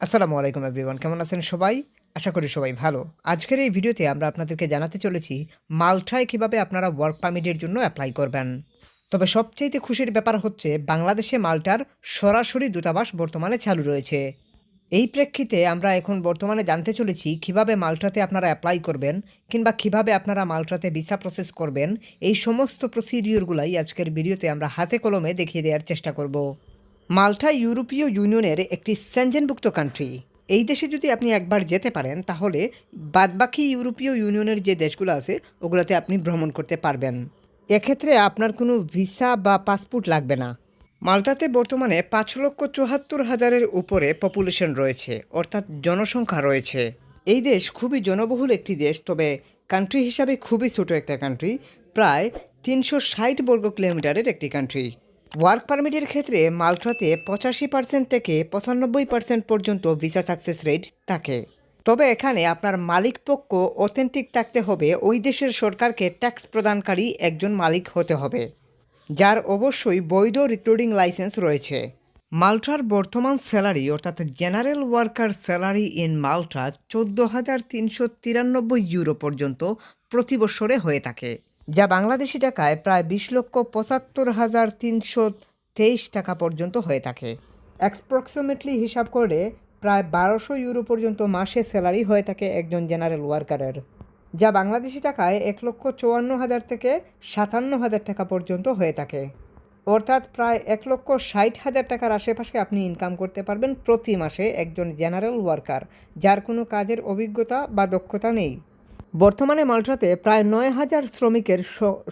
আসসালামু আলাইকুম এভরিওয়ান, কেমন আছেন সবাই? আশা করি সবাই ভালো। আজকের এই ভিডিওতে আমরা আপনাদেরকে জানাতে চলেছি মাল্টায় কিভাবে আপনারা ওয়ার্ক পারমিটের জন্য অ্যাপ্লাই করবেন। তবে সবচাইতে খুশির ব্যাপার হচ্ছে বাংলাদেশে মাল্টার সরাসরি দূতাবাস বর্তমানে চালু রয়েছে। এই প্রেক্ষিতে আমরা এখন বর্তমানে জানতে চলেছি কিভাবে মাল্টাতে আপনারা অ্যাপ্লাই করবেন কিংবা কিভাবে আপনারা মাল্টাতে ভিসা প্রসেস করবেন। এই সমস্ত প্রসিডিওরগুলাই আজকের ভিডিওতে আমরা হাতে কলমে দেখিয়ে দেওয়ার চেষ্টা করব। মাল্টা ইউরোপীয় ইউনিয়নের একটি সেনজেনভুক্ত কান্ট্রি। এই দেশে যদি আপনি একবার যেতে পারেন তাহলে বাদবাকি ইউরোপীয় ইউনিয়নের যে দেশগুলো আছে ওগুলোতে আপনি ভ্রমণ করতে পারবেন। এক্ষেত্রে আপনার কোনো ভিসা বা পাসপোর্ট লাগবে না। মাল্টাতে বর্তমানে 5,74,000-এর উপরে পপুলেশন রয়েছে, অর্থাৎ জনসংখ্যা রয়েছে। এই দেশ খুবই জনবহুল একটি দেশ, তবে কান্ট্রি হিসাবে খুবই ছোট একটা কান্ট্রি। প্রায় 360 বর্গ কিলোমিটারের একটি কান্ট্রি। ওয়ার্ক পারমিটের ক্ষেত্রে মাল্টাতে 85% থেকে 95% পর্যন্ত ভিসা সাকসেস রেট থাকে। তবে এখানে আপনার মালিকপক্ষ অথেন্টিক থাকতে হবে, ওই দেশের সরকারকে ট্যাক্স প্রদানকারী একজন মালিক হতে হবে, যার অবশ্যই বৈধ রিক্রুটিং লাইসেন্স রয়েছে। মাল্টার বর্তমান স্যালারি অর্থাৎ general worker salary in Malta 14,393 euro পর্যন্ত প্রতি বছরে হয়ে থাকে, যা বাংলাদেশি টাকায় প্রায় 20,75,323 টাকা পর্যন্ত হয়ে থাকে। অ্যাপ্রক্সিমেটলি হিসাব করে প্রায় 1200 ইউরো পর্যন্ত মাসে স্যালারি হয়ে থাকে একজন জেনারেল ওয়ার্কারের, যা বাংলাদেশি টাকায় 1,54,000 থেকে 57,000 টাকা পর্যন্ত হয়ে থাকে। অর্থাৎ প্রায় 1,60,000 টাকার আশেপাশে আপনি ইনকাম করতে পারবেন প্রতি মাসে একজন জেনারেল ওয়ার্কার, যার কোনো কাজের অভিজ্ঞতা বা দক্ষতা নেই। বর্তমানে মাল্টাতে প্রায় 9,000 শ্রমিকের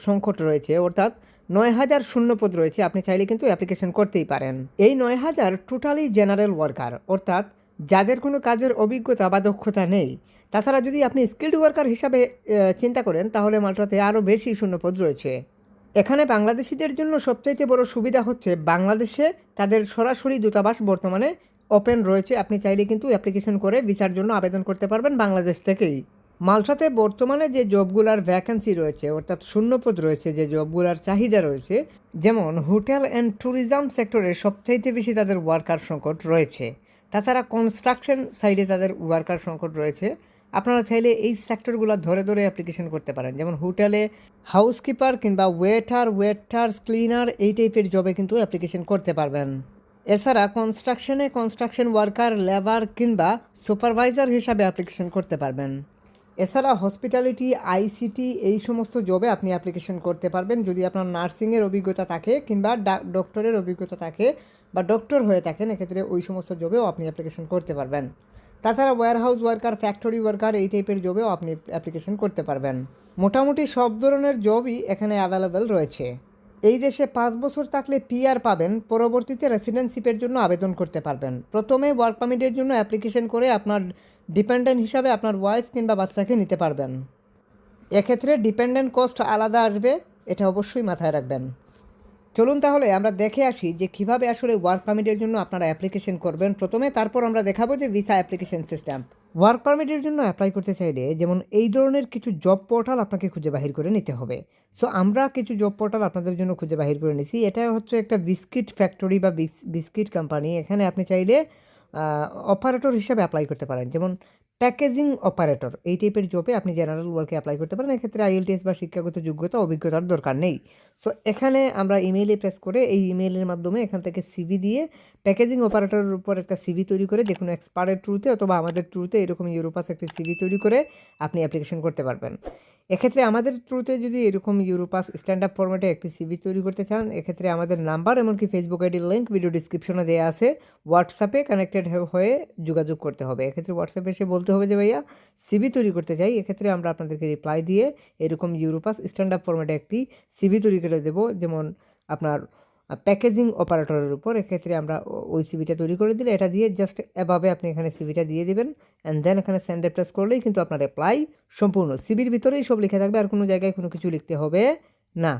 সংকট রয়েছে, অর্থাৎ 9,000 শূন্যপদ রয়েছে। আপনি চাইলে কিন্তু অ্যাপ্লিকেশন করতেই পারেন। এই 9,000 টোটালি জেনারেল ওয়ার্কার, অর্থাৎ যাদের কোনো কাজের অভিজ্ঞতা বা দক্ষতা নেই। তাছাড়া যদি আপনি স্কিল্ড ওয়ার্কার হিসাবে চিন্তা করেন তাহলে মাল্টাতে আরও বেশি শূন্যপদ রয়েছে। এখানে বাংলাদেশিদের জন্য সবচাইতে বড় সুবিধা হচ্ছে বাংলাদেশে তাদের সরাসরি দূতাবাস বর্তমানে ওপেন রয়েছে। আপনি চাইলে কিন্তু অ্যাপ্লিকেশন করে ভিসার জন্য আবেদন করতে পারবেন বাংলাদেশ থেকেই। মাল্টাতে বর্তমানে যে জবগুলার ভ্যাকেন্সি রয়েছে, অর্থাৎ শূন্যপদ রয়েছে, যে জবগুলার চাহিদা রয়েছে, যেমন হোটেল অ্যান্ড ট্যুরিজম সেক্টরে সবচাইতে বেশি তাদের ওয়ার্কার সংকট রয়েছে। তাছাড়া কনস্ট্রাকশন সাইডে তাদের ওয়ার্কার সংকট রয়েছে। আপনারা চাইলে এই সেক্টরগুলো ধরে ধরে অ্যাপ্লিকেশন করতে পারেন, যেমন হোটেলে হাউসকিপার কিংবা ওয়েটার্স ক্লিনার এই টাইপের জবে কিন্তু অ্যাপ্লিকেশন করতে পারবেন। এছাড়া কনস্ট্রাকশন ওয়ার্কার, লেবার কিংবা সুপারভাইজার হিসাবে অ্যাপ্লিকেশন করতে পারবেন। এছাড়া হসপিটালিটি, আইসিটি এই সমস্ত জবে আপনি অ্যাপ্লিকেশন করতে পারবেন যদি আপনার নার্সিংয়ের অভিজ্ঞতা থাকে কিংবা ডক্টরের অভিজ্ঞতা থাকে বা ডক্টর হয়ে থাকেন। এক্ষেত্রে ওই সমস্ত জবেও আপনি অ্যাপ্লিকেশন করতে পারবেন। তাছাড়া ওয়্যারহাউস ওয়ার্কার, ফ্যাক্টরি ওয়ার্কার এই টাইপের জবেও আপনি অ্যাপ্লিকেশন করতে পারবেন। মোটামুটি সব ধরনের জবই এখানে অ্যাভেলেবেল রয়েছে। এই দেশে 5 বছর থাকলে পিআর পাবেন, পরবর্তীতে রেসিডেন্সিপের জন্য আবেদন করতে পারবেন। প্রথমে ওয়ার্ক পারমিটের জন্য অ্যাপ্লিকেশন করে আপনার ডিপেন্ডেন্ট হিসাবে আপনার ওয়াইফ কিংবা বাচ্চাকে নিতে পারবেন। এক্ষেত্রে ডিপেন্ডেন্ট কস্ট আলাদা আসবে, এটা অবশ্যই মাথায় রাখবেন। চলুন তাহলে আমরা দেখে আসি যে কিভাবে আসলে ওয়ার্ক পারমিটের জন্য আপনারা অ্যাপ্লিকেশন করবেন প্রথমে, তারপর আমরা দেখাবো যে ভিসা অ্যাপ্লিকেশন সিস্টেম। ওয়ার্ক পারমিটের জন্য অ্যাপ্লাই করতে চাইলে যেমন এই ধরনের কিছু জব পোর্টাল আপনাকে খুঁজে বাহির করে নিতে হবে। সো আমরা কিছু জব পোর্টাল আপনাদের জন্য খুঁজে বাহির করে নিছি। এটা হচ্ছে একটা বিস্কিট ফ্যাক্টরি বা বিস্কিট কোম্পানি। এখানে আপনি চাইলে অপারেটর হিসাবে অ্যাপ্লাই করতে পারেন, যেমন প্যাকেজিং অপারেটর এই টাইপের জবে আপনি জেনারেল ওয়ার্কে অ্যাপ্লাই করতে পারেন। এক্ষেত্রে আইএলটিএস বা শিক্ষাগত যোগ্যতা, অভিজ্ঞতার দরকার নেই। সো এখানে আমরা ইমেইলে প্রেস করে এই ইমেইলের মাধ্যমে এখান থেকে সিভি দিয়ে প্যাকেজিং অপারেটরের উপর একটা সিভি তৈরি করে, যে কোনো এক্সপার্টের থ্রুতে অথবা আমাদের থ্রুতে এরকম ইউরোপাস একটি সিভি তৈরি করে আপনি অ্যাপ্লিকেশন করতে পারবেন। এক্ষেত্রে আমাদের থ্রুতে যদি এরকম ইউরোপাস স্ট্যান্ড আপ ফরম্যাটে একটি সিভি তৈরি করতে চান, এক্ষেত্রে আমাদের নাম্বার এমনকি ফেসবুক আইডির লিঙ্ক ভিডিও ডিসক্রিপশনে দেওয়া আছে। হোয়াটসঅ্যাপে কানেক্টেড হয়ে যোগাযোগ করতে হবে। এক্ষেত্রে হোয়াটসঅ্যাপে এসে বলতে হবে যে ভাইয়া সিভি তৈরি করতে চাই। এক্ষেত্রে আমরা আপনাদেরকে রিপ্লাই দিয়ে এরকম ইউরোপাস স্ট্যান্ড আপ ফরম্যাটে একটি সিভি তৈরি করে দেবো, যেমন আপনার প্যাকেজিং অপারেটরের উপর। এক্ষেত্রে আমরা ওই সিভিটা তৈরি করে দিলে এটা দিয়ে জাস্ট এভাবে আপনি এখানে সিভিটা দিয়ে দিবেন, অ্যান্ড দেন এখানে সেন্ডে প্রেস করলেই কিন্তু আপনার অ্যাপ্লাই সম্পূর্ণ। সিভির ভিতরেই সব লিখে থাকবে, আর কোনো জায়গায় কোনো কিছু লিখতে হবে না।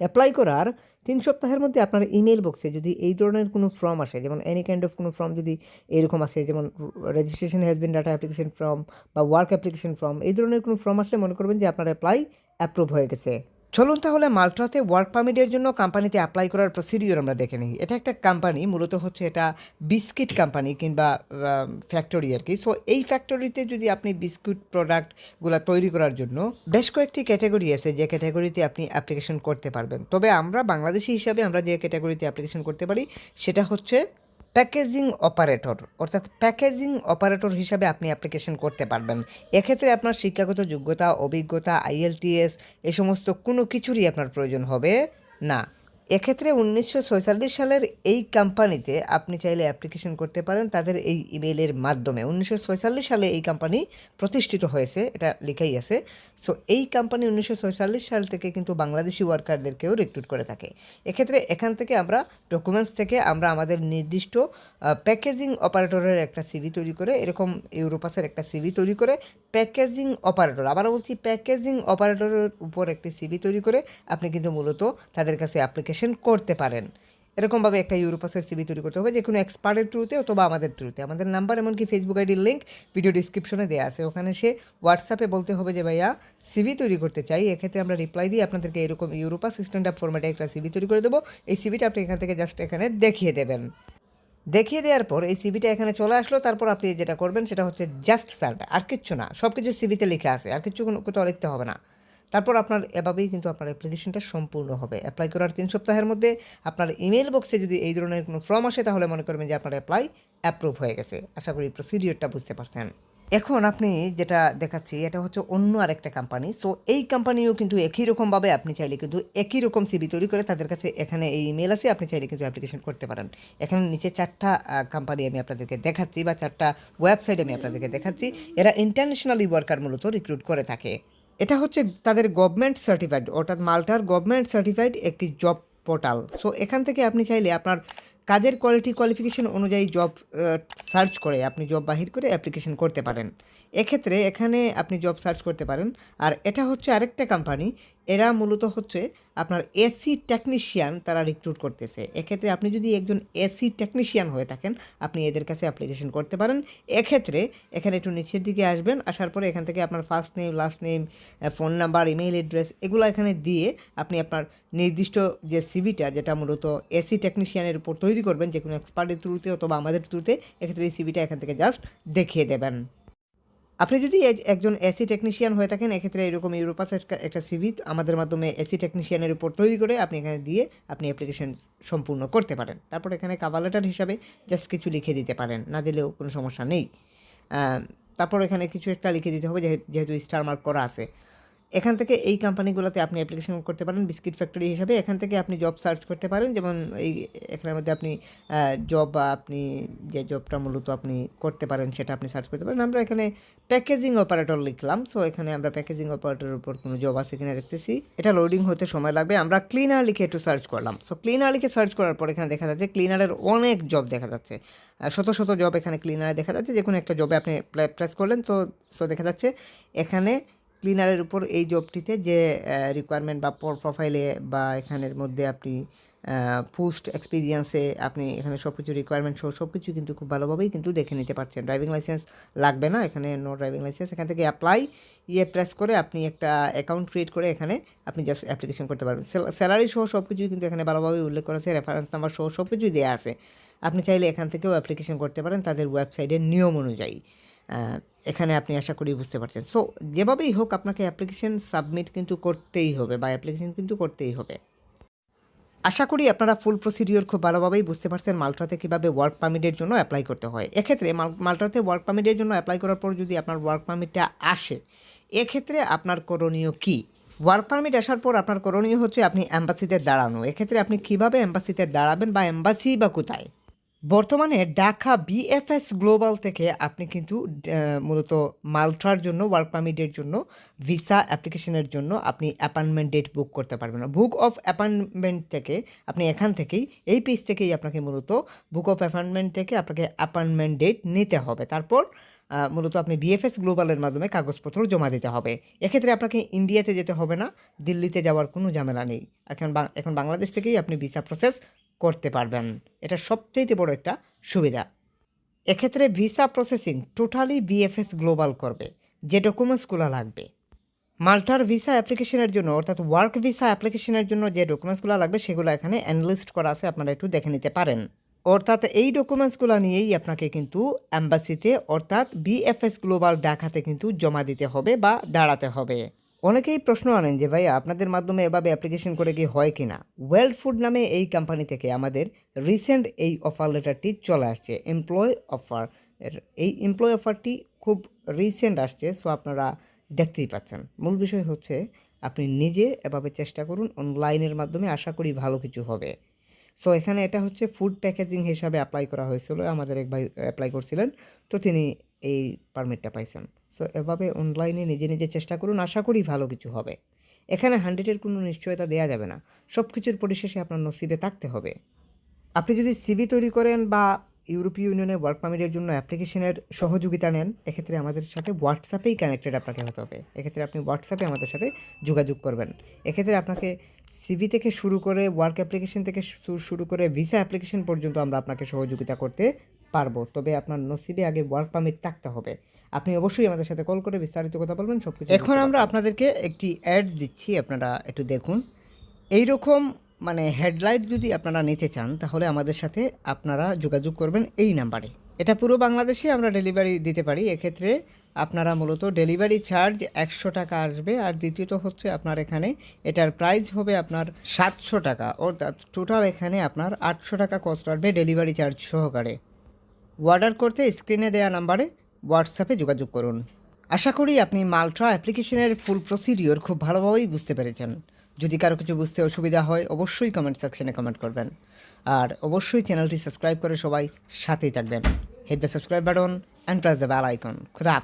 অ্যাপ্লাই করার 3 সপ্তাহের মধ্যে আপনার ইমেল বক্সে যদি এই ধরনের কোনো ফর্ম আসে, যেমন এনি কাইন্ড অফ কোনো ফর্ম যদি এরকম আসে, যেমন registration has been data application form বা ওয়ার্ক অ্যাপ্লিকেশন ফর্ম, এই ধরনের কোনো ফর্ম আসলে মনে করবেন যে আপনার অ্যাপ্লাই অ্যাপ্রুভ হয়ে গেছে। চলুন তাহলে মাল্টাতে ওয়ার্ক পারমিটের জন্য কোম্পানিতে অ্যাপ্লাই করার প্রসিডিওর আমরা দেখে নিই। এটা একটা কোম্পানি, মূলত হচ্ছে এটা বিস্কিট কোম্পানি কিংবা ফ্যাক্টরি আর কি। সো এই ফ্যাক্টরিতে যদি আপনি বিস্কুট প্রোডাক্টগুলো তৈরি করার জন্য বেশ কয়েকটি ক্যাটাগরি আছে, যে ক্যাটাগরিতে আপনি অ্যাপ্লিকেশন করতে পারবেন। তবে আমরা বাংলাদেশি হিসাবে আমরা যে ক্যাটাগরিতে অ্যাপ্লিকেশন করতে পারি সেটা হচ্ছে প্যাকেজিং অপারেটর, অর্থাৎ প্যাকেজিং অপারেটর হিসাবে আপনি অ্যাপ্লিকেশন করতে পারবেন। এক্ষেত্রে আপনার শিক্ষাগত যোগ্যতা, অভিজ্ঞতা, IELTS এই সমস্ত কোনো কিছুরই আপনার প্রয়োজন হবে না। এক্ষেত্রে 1946 সালের এই কোম্পানিতে আপনি চাইলে অ্যাপ্লিকেশন করতে পারেন তাদের এই ইমেইলের মাধ্যমে। 1946 সালে এই কোম্পানি প্রতিষ্ঠিত হয়েছে, এটা লেখাই আছে। সো এই কোম্পানি 1946 সাল থেকে কিন্তু বাংলাদেশি ওয়ার্কারদেরকেও রিক্রুট করে থাকে। এক্ষেত্রে এখান থেকে আমরা ডকুমেন্টস থেকে আমরা আমাদের নির্দিষ্ট প্যাকেজিং অপারেটরের একটা সিভি তৈরি করে, এরকম ইউরোপাসের একটা সিভি তৈরি করে প্যাকেজিং অপারেটর, আবার বলছি প্যাকেজিং অপারেটরের উপর একটি সিভি তৈরি করে আপনি কিন্তু মূলত তাদের কাছে অ্যাপ্লিকেশন করতে পারেন। এরকমভাবে একটা ইউরোপাসের সিভি তৈরি করতে হবে, যে কোনো এক্সপার্টের থ্রুতে অথবা আমাদের থ্রুতে। আমাদের নাম্বার এমনকি ফেসবুক আইডির লিঙ্ক ভিডিও ডিসক্রিপশনে দেওয়া আছে, ওখানে সে হোয়াটসঅ্যাপে বলতে হবে যে ভাইয়া সিভি তৈরি করতে চাই। এক্ষেত্রে আমরা রিপ্লাই দিয়ে আপনাদেরকে এরকম ইউরোপাস স্ট্যান্ডার্ড ফরম্যাটে একটা সিভি তৈরি করে দেবো। এই সিভিটা আপনি এখান থেকে জাস্ট এখানে দেখিয়ে দেবেন। দেখিয়ে দেওয়ার পর এই সিভিটা এখানে চলে আসলো। তারপর আপনি যেটা করবেন সেটা হচ্ছে জাস্ট সার্ট, আর কিচ্ছু না, সব কিছু সিভিতে লেখা আছে, আর কিচ্ছু কোথাও লিখতে হবে না। তারপর আপনার এভাবেই কিন্তু আপনার অ্যাপ্লিকেশনটা সম্পূর্ণ হবে। অ্যাপ্লাই করার 3 সপ্তাহের মধ্যে আপনার ইমেল বক্সে যদি এই ধরনের কোনো ফর্ম আসে তাহলে মনে করবেন যে আপনার অ্যাপ্রুভ হয়ে গেছে। আশা করি প্রসিডিওরটা বুঝতে পারছেন। এখন আপনি যেটা দেখাচ্ছি এটা হচ্ছে অন্য আরেকটা কোম্পানি। সো এই কোম্পানিও কিন্তু একই রকমভাবে আপনি চাইলে কিন্তু একই রকম সিভি তৈরি করে তাদের কাছে এখানে এই ইমেল আছে, আপনি চাইলে কিন্তু অ্যাপ্লিকেশন করতে পারেন। এখানে নিচে 4টা কোম্পানি আমি আপনাদেরকে দেখাচ্ছি, বা 4টা ওয়েবসাইট আমি আপনাদেরকে দেখাচ্ছি। এরা ইন্টারন্যাশনালি ওয়ার্কার মূলত রিক্রুট করে থাকে। এটা হচ্ছে তাদের গভর্নমেন্ট সার্টিফাইড, অর্থাৎ মাল্টার গভর্নমেন্ট সার্টিফাইড একটি জব পোর্টাল। সো এখান থেকে আপনি চাইলে আপনার কাজের কোয়ালিফিকেশন অনুযায়ী জব সার্চ করে আপনি জব বাহির করে অ্যাপ্লিকেশন করতে পারেন। এক্ষেত্রে এখানে আপনি জব সার্চ করতে পারেন। আর এটা হচ্ছে আরেকটা কোম্পানি, এরা মূলত হচ্ছে আপনার এসি টেকনিশিয়ান তারা রিক্রুট করতেছে। এক্ষেত্রে আপনি যদি একজন এসি টেকনিশিয়ান হয়ে থাকেন আপনি এদের কাছে অ্যাপ্লিকেশন করতে পারেন। এক্ষেত্রে এখানে একটু নিচের দিকে আসবেন, আসার পরে এখান থেকে আপনার first name, last name, phone number, email address এগুলো এখানে দিয়ে আপনি আপনার নির্দিষ্ট যে সিভিটা, যেটা মূলত এসি টেকনিশিয়ানের উপর তৈরি করবেন, যে কোনো এক্সপার্টের থ্রুতে অথবা আমাদের থ্রুতে, এক্ষেত্রে এই সিভিটা এখান থেকে জাস্ট দেখিয়ে দেবেন। আপনি যদি একজন এসি টেকনিশিয়ান হয়ে থাকেন এক্ষেত্রে এরকম ইউরোপাসের একটা সিভি আমাদের মাধ্যমে এসি টেকনিশিয়ানের উপর তৈরি করে আপনি এখানে দিয়ে আপনি অ্যাপ্লিকেশন সম্পূর্ণ করতে পারেন। তারপর এখানে কভার লেটার হিসাবে জাস্ট কিছু লিখে দিতে পারেন, না দিলেও কোনো সমস্যা নেই। তারপর এখানে কিছু একটা লিখে দিতে হবে, যেহেতু স্টার মার্ক করা আছে। এখান থেকে এই কোম্পানিগুলোতে আপনি অ্যাপ্লিকেশন করতে পারেন বিস্কিট ফ্যাক্টরি হিসাবে। এখান থেকে আপনি জব সার্চ করতে পারেন, যেমন এই এখানের মধ্যে আপনি জব, বা আপনি যে জবটা মূলত আপনি করতে পারেন সেটা আপনি সার্চ করতে পারেন। আমরা এখানে প্যাকেজিং অপারেটর লিখলাম। সো এখানে আমরা প্যাকেজিং অপারেটরের উপর কোনো জব আছে কিনা দেখতেছি, এটা লোডিং হতে সময় লাগবে। আমরা ক্লিনার লিখে একটু সার্চ করলাম। সো ক্লিনার লিখে সার্চ করার পর এখানে দেখা যাচ্ছে ক্লিনারের অনেক জব দেখা যাচ্ছে, শত শত জব এখানে ক্লিনারে দেখা যাচ্ছে। যে কোনো একটা জবে আপনি প্রেস করলেন তো সো দেখা যাচ্ছে এখানে ক্লিনারের উপর এই জবটিতে যে রিকোয়ারমেন্ট বা প্রোফাইলে বা এখানের মধ্যে আপনি পোস্ট এক্সপিরিয়েন্সে আপনি এখানে সব কিছু রিকোয়ারমেন্ট সব কিছু কিন্তু খুব ভালোভাবেই কিন্তু দেখে নিতে পারছেন। ড্রাইভিং লাইসেন্স লাগবে না, এখানে নো ড্রাইভিং লাইসেন্স। এখান থেকে অ্যাপ্লাই প্রেস করে আপনি একটা অ্যাকাউন্ট ক্রিয়েট করে এখানে আপনি জাস্ট অ্যাপ্লিকেশন করতে পারবেন। স্যালারি সহ সব কিছুই কিন্তু এখানে ভালোভাবে উল্লেখ করা আছে, রেফারেন্স নাম্বার সহ সব কিছুই দেওয়া আছে। আপনি চাইলে এখান থেকেও অ্যাপ্লিকেশন করতে পারেন তাদের ওয়েবসাইটের নিয়ম অনুযায়ী। এখানে আপনি আশা করি বুঝতে পারছেন। সো যেভাবেই হোক আপনাকে অ্যাপ্লিকেশন সাবমিট কিন্তু করতেই হবে, বা অ্যাপ্লিকেশন কিন্তু করতেই হবে। আশা করি আপনারা ফুল প্রসিডিওর খুব ভালোভাবেই বুঝতে পারছেন মাল্টাতে কীভাবে ওয়ার্ক পারমিটের জন্য অ্যাপ্লাই করতে হয়। এক্ষেত্রে মাল্টাতে ওয়ার্ক পারমিটের জন্য অ্যাপ্লাই করার পর যদি আপনার ওয়ার্ক পারমিটটা আসে, এক্ষেত্রে আপনার করণীয় কী? ওয়ার্ক পারমিট আসার পর আপনার করণীয় হচ্ছে আপনি অ্যাম্বাসিতে দাঁড়ানো। এক্ষেত্রে আপনি কীভাবে অ্যাম্বাসিতে দাঁড়াবেন, বা অ্যাম্বাসি বা কোথায়? বর্তমানে ঢাকা বিএফএস গ্লোবাল থেকে আপনি কিন্তু মূলত মাল্টার জন্য ওয়ার্ক পারমিটের জন্য ভিসা অ্যাপ্লিকেশনের জন্য আপনি অ্যাপয়েন্টমেন্ট ডেট বুক করতে পারবেন না। বুক অফ অ্যাপয়েন্টমেন্ট থেকে আপনি এখান থেকেই এই পেজ থেকেই আপনাকে মূলত বুক অফ অ্যাপয়েন্টমেন্ট থেকে আপনাকে অ্যাপয়েন্টমেন্ট ডেট নিতে হবে। তারপর মূলত আপনি বিএফএস গ্লোবালের মাধ্যমে কাগজপত্র জমা দিতে হবে। এক্ষেত্রে আপনাকে ইন্ডিয়াতে যেতে হবে না, দিল্লিতে যাওয়ার কোনো ঝামেলা নেই। এখন বাংলাদেশ থেকেই আপনি ভিসা প্রসেস করতে পারবেন। এটা সবচেয়ে বড় একটা সুবিধা। এক্ষেত্রে visa processing totally BFS global করবে। যে ডকুমেন্টসগুলো লাগবে মাল্টার ভিসা অ্যাপ্লিকেশনের জন্য অর্থাৎ ওয়ার্ক ভিসা অ্যাপ্লিকেশনের জন্য যে ডকুমেন্টসগুলো লাগবে সেগুলো এখানে অ্যানলিস্ট করা আছে, আপনারা একটু দেখে নিতে পারেন। অর্থাৎ এই ডকুমেন্টসগুলো নিয়েই আপনাকে কিন্তু অ্যাম্বাসিতে অর্থাৎ বিএফএস গ্লোবাল ঢাকাতে কিন্তু জমা দিতে হবে বা দাঁড়াতে হবে। অনেকেই প্রশ্ন আনেন যে ভাইয়া আপনাদের মাধ্যমে এভাবে অ্যাপ্লিকেশন করে কি হয় কি না। ওয়ার্ল্ড ফুড নামে এই কোম্পানি থেকে আমাদের রিসেন্ট এই অফার লেটারটি চলে আসছে, এমপ্লয় অফার। এই এমপ্লয় অফারটি খুব রিসেন্ট আসছে, সো আপনারা দেখতেই পাচ্ছেন। মূল বিষয় হচ্ছে আপনি নিজে এভাবে চেষ্টা করুন, অনলাইনের মাধ্যমে আশা করি ভালো কিছু হবে। সো এখানে এটা হচ্ছে ফুড প্যাকেজিং হিসাবে অ্যাপ্লাই করা হয়েছিল, আমাদের এক ভাই অ্যাপ্লাই করছিলেন, তো তিনি এই পারমিটটা পাইছেন। সো এভাবে অনলাইনে নিজে নিজে চেষ্টা করুন, আশা করি ভালো কিছু হবে। এখানে 100-এর কোনো নিশ্চয়তা দেওয়া যাবে না, সব কিছুর পরিশেষে আপনার নসিবে থাকতে হবে। আপনি যদি সিভি তৈরি করেন বা ইউরোপীয় ইউনিয়নে ওয়ার্ক পারমিটের জন্য অ্যাপ্লিকেশনের সহযোগিতা নেন, এক্ষেত্রে আমাদের সাথে হোয়াটসঅ্যাপেই কানেক্টেড আপনাকে হতে হবে। এক্ষেত্রে আপনি হোয়াটসঅ্যাপে আমাদের সাথে যোগাযোগ করবেন। এক্ষেত্রে আপনাকে সিভি থেকে শুরু করে ওয়ার্ক অ্যাপ্লিকেশন থেকে শুরু করে ভিসা অ্যাপ্লিকেশন পর্যন্ত আমরা আপনাকে সহযোগিতা করতে পারবো, তবে আপনার নসিবে আগে ওয়ার্ক পারমিট থাকতে হবে। আপনি অবশ্যই আমাদের সাথে কল করে বিস্তারিত কথা বলবেন সব কিছু। এখন আমরা আপনাদেরকে একটি অ্যাড দিচ্ছি, আপনারা একটু দেখুন। এইরকম মানে হেডলাইট যদি আপনারা নিতে চান তাহলে আমাদের সাথে আপনারা যোগাযোগ করবেন এই নাম্বারে। এটা পুরো বাংলাদেশে আমরা ডেলিভারি দিতে পারি। এক্ষেত্রে আপনারা মূলত ডেলিভারি চার্জ 100 টাকা আসবে, আর দ্বিতীয়ত হচ্ছে আপনার এখানে এটার প্রাইস হবে আপনার 700 টাকা, অর্থাৎ টোটাল এখানে আপনার 800 টাকা কস্ট আসবে ডেলিভারি চার্জ সহকারে। অর্ডার করতে স্ক্রিনে দেওয়া নাম্বারে হোয়াটসঅ্যাপে যোগাযোগ করুন। আশা করি আপনি মাল্টা অ্যাপ্লিকেশনের ফুল প্রসিডিওর খুব ভালোভাবেই বুঝতে পেরেছেন। যদি কারো কিছু বুঝতে অসুবিধা হয় অবশ্যই কমেন্ট সেকশনে কমেন্ট করবেন, আর অবশ্যই চ্যানেলটি সাবস্ক্রাইব করে সবাই সাথেই থাকবেন। Hit the subscribe button and press the bell icon. খুদা।